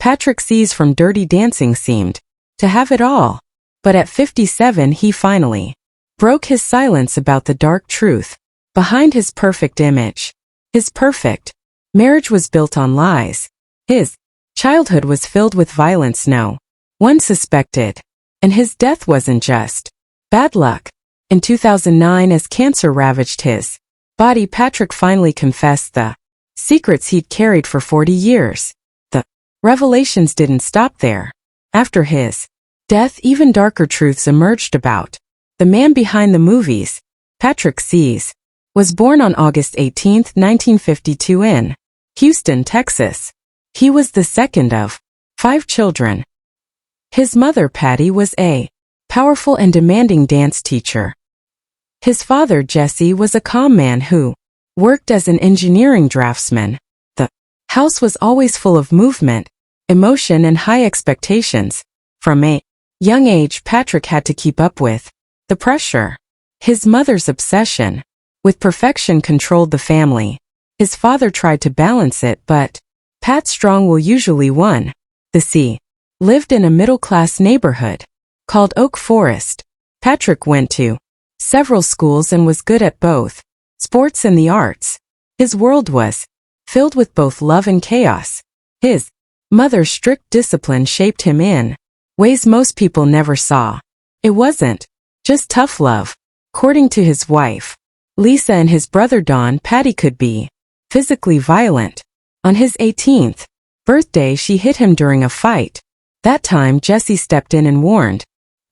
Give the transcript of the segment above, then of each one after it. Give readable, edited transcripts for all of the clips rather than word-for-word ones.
Patrick Swayze from Dirty Dancing seemed to have it all. But at 57 he finally broke his silence about the dark truth behind his perfect image. His perfect marriage was built on lies. His childhood was filled with violence no one suspected. And his death wasn't just bad luck. In 2009, as cancer ravaged his body, Patrick finally confessed the secrets he'd carried for 40 years. The revelations didn't stop there. After his death, even darker truths emerged about the man behind the movies. Patrick Swayze was born on August 18, 1952 in Houston, Texas. He was the second of 5 children. His mother, Patty, was a powerful and demanding dance teacher. His father, Jesse, was a calm man who worked as an engineering draftsman. The house was always full of movement, emotion, and high expectations. From a young age, Patrick had to keep up with the pressure. His mother's obsession with perfection controlled the family. His father tried to balance it, but Pat's strong will usually won. The C lived in a middle-class neighborhood called Oak Forest. Patrick went to several schools and was good at both sports and the arts. His world was filled with both love and chaos. His mother's strict discipline shaped him in ways most people never saw. It wasn't just tough love. According to his wife, Lisa, and his brother Don, Patty could be physically violent. On his 18th birthday, she hit him during a fight. That time, Jesse stepped in and warned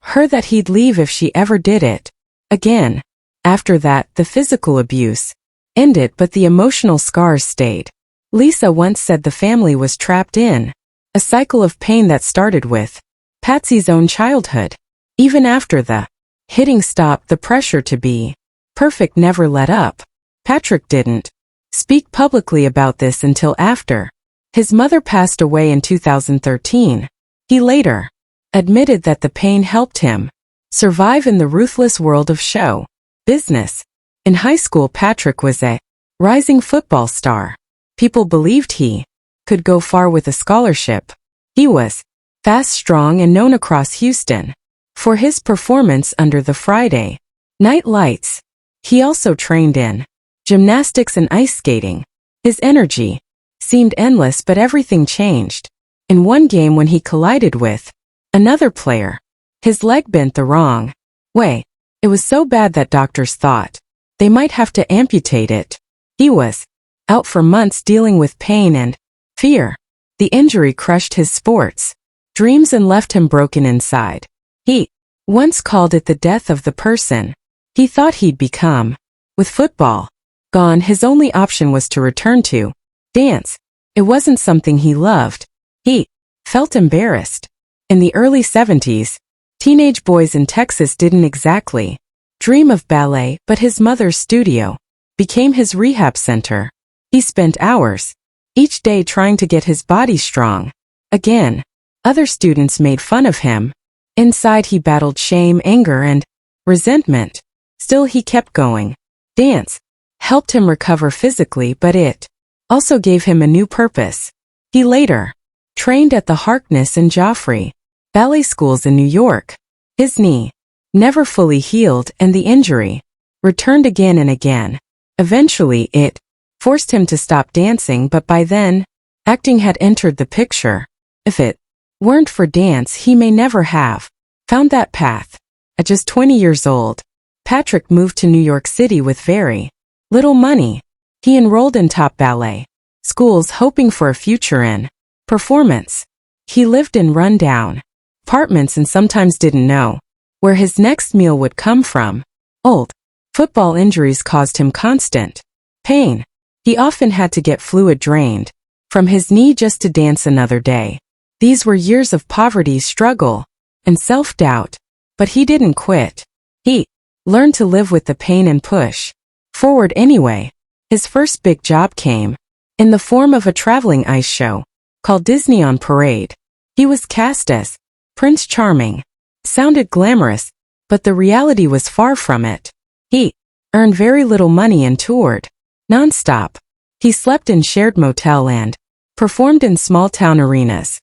her that he'd leave if she ever did it again. After that, the physical abuse ended, but the emotional scars stayed. Lisa once said the family was trapped in a cycle of pain that started with Patsy's own childhood. Even after the hitting stopped, the pressure to be perfect never let up. Patrick didn't speak publicly about this until after his mother passed away in 2013. He later admitted that the pain helped him survive in the ruthless world of show business. In high school, Patrick was a rising football star. People believed he could go far with a scholarship. He was fast, strong, and known across Houston for his performance under the Friday Night Lights. He also trained in gymnastics and ice skating. His energy seemed endless, but everything changed in one game when he collided with another player. His leg bent the wrong way. It was so bad that doctors thought they might have to amputate it. He was out for months dealing with pain and fear. The injury crushed his sports dreams and left him broken inside. He once called it the death of the person he thought he'd become. With football gone, his only option was to return to dance. It wasn't something he loved. He felt embarrassed. In the early 70s, teenage boys in Texas didn't exactly dream of ballet, but his mother's studio became his rehab center. He spent hours each day trying to get his body strong again. Other students made fun of him. Inside, he battled shame, anger, and resentment. Still, he kept going. Dance helped him recover physically, but it also gave him a new purpose. He later trained at the Harkness and Joffrey ballet schools in New York. His knee never fully healed, and the injury returned again and again. Eventually, it forced him to stop dancing, but by then, acting had entered the picture. If it weren't for dance, he may never have found that path. At just 20 years old, Patrick moved to New York City with very little money. He enrolled in top ballet schools, hoping for a future in performance. He lived in run-down apartments and sometimes didn't know where his next meal would come from. Old football injuries caused him constant pain. He often had to get fluid drained from his knee just to dance another day. These were years of poverty, struggle, and self-doubt. But he didn't quit. He learned to live with the pain and push forward anyway. His first big job came in the form of a traveling ice show called Disney on Parade. He was cast as Prince Charming. Sounded glamorous, but the reality was far from it. He earned very little money and toured non-stop. He slept in shared motel and performed in small-town arenas.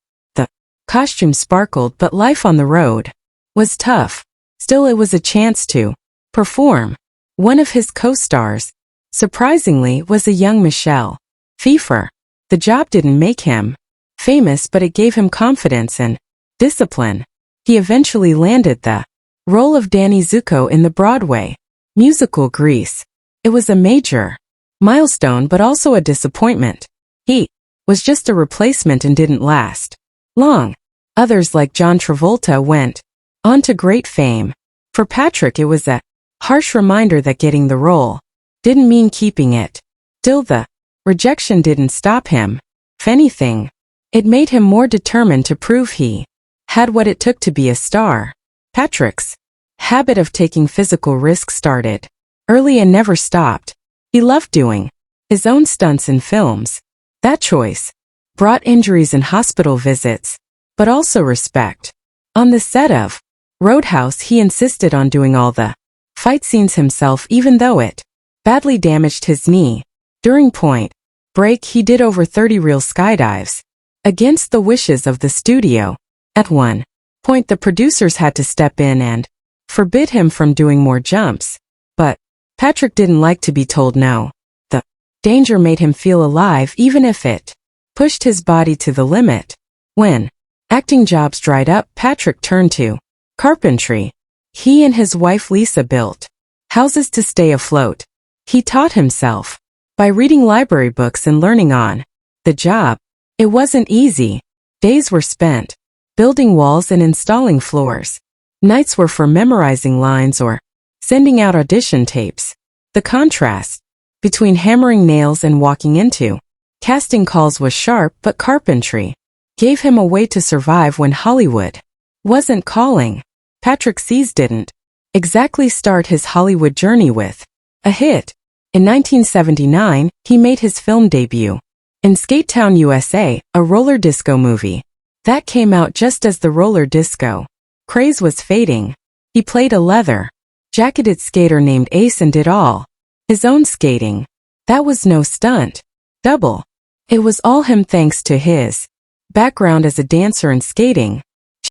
Costumes sparkled, but life on the road was tough. Still, it was a chance to perform. One of his co-stars, surprisingly, was a young Michelle Pfeiffer. The job didn't make him famous, but it gave him confidence and discipline. He eventually landed the role of Danny Zuko in the Broadway musical Grease. It was a major milestone, but also a disappointment. He was just a replacement and didn't last long. Others like John Travolta went on to great fame. For Patrick, it was a harsh reminder that getting the role didn't mean keeping it. Still, the rejection didn't stop him. If anything, it made him more determined to prove he had what it took to be a star. Patrick's habit of taking physical risks started early and never stopped. He loved doing his own stunts in films. That choice brought injuries and hospital visits, but also respect. On the set of Roadhouse, he insisted on doing all the fight scenes himself, even though it badly damaged his knee. During Point Break, he did over 30 real skydives, against the wishes of the studio. At one point, the producers had to step in and forbid him from doing more jumps. But Patrick didn't like to be told no. The danger made him feel alive, even if it pushed his body to the limit. When acting jobs dried up, Patrick turned to carpentry. He and his wife Lisa built houses to stay afloat. He taught himself by reading library books and learning on the job. It wasn't easy. Days were spent building walls and installing floors. Nights were for memorizing lines or sending out audition tapes. The contrast between hammering nails and walking into casting calls was sharp, but carpentry gave him a way to survive when Hollywood wasn't calling. Patrick Swayze didn't exactly start his Hollywood journey with a hit. In 1979, he made his film debut in Skatetown, USA, a roller disco movie that came out just as the roller disco craze was fading. He played a leather-jacketed skater named Ace and did all his own skating. That was no stunt double. It was all him thanks to his background as a dancer and skating